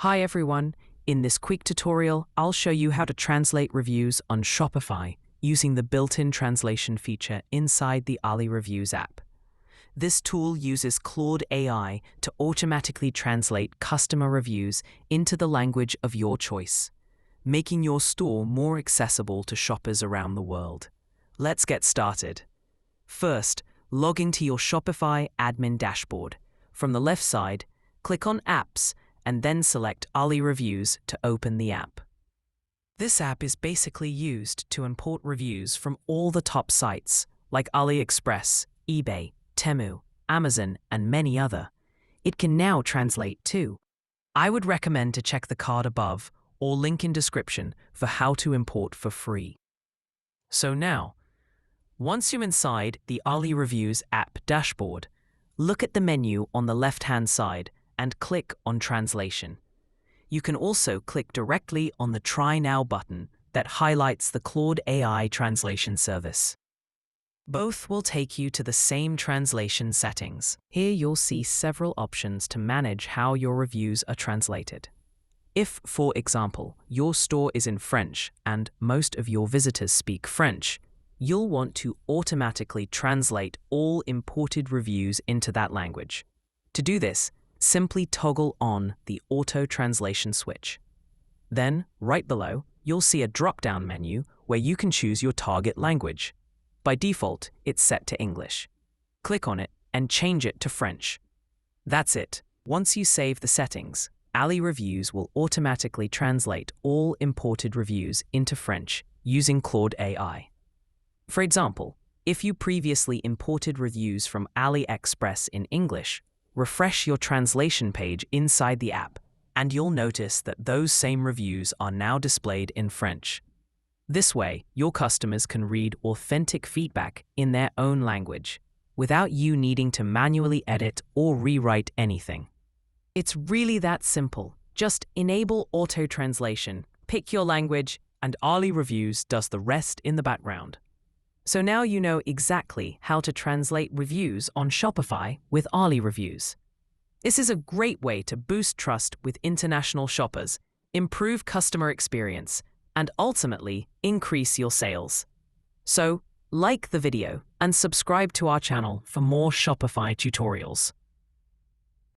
Hi everyone, in this quick tutorial, I'll show you how to translate reviews on Shopify using the built-in translation feature inside the Ali Reviews app. This tool uses Claude AI to automatically translate customer reviews into the language of your choice, making your store more accessible to shoppers around the world. Let's get started. First, log into your Shopify admin dashboard. From the left side, click on Apps and then select Ali Reviews to open the app. This app is basically used to import reviews from all the top sites like AliExpress, eBay, Temu, Amazon, and many other. It can now translate too. I would recommend to check the card above or link in description for how to import for free. So now, once you're inside the Ali Reviews app dashboard, look at the menu on the left-hand side and click on Translation. You can also click directly on the Try Now button that highlights the Claude AI translation service. Both will take you to the same translation settings. Here you'll see several options to manage how your reviews are translated. If, for example, your store is in French and most of your visitors speak French, you'll want to automatically translate all imported reviews into that language. To do this, simply toggle on the auto translation switch. Then, right below, you'll see a drop-down menu where you can choose your target language. By default, it's set to English. Click on it and change it to French. That's it. Once you save the settings, Ali Reviews will automatically translate all imported reviews into French using Claude AI. For example, if you previously imported reviews from AliExpress in English, refresh your translation page inside the app, and you'll notice that those same reviews are now displayed in French. This way, your customers can read authentic feedback in their own language, without you needing to manually edit or rewrite anything. It's really that simple. Just enable auto-translation, pick your language, and Ali Reviews does the rest in the background. So now you know exactly how to translate reviews on Shopify with Ali Reviews. This is a great way to boost trust with international shoppers, improve customer experience, and ultimately increase your sales. So, like the video and subscribe to our channel for more Shopify tutorials.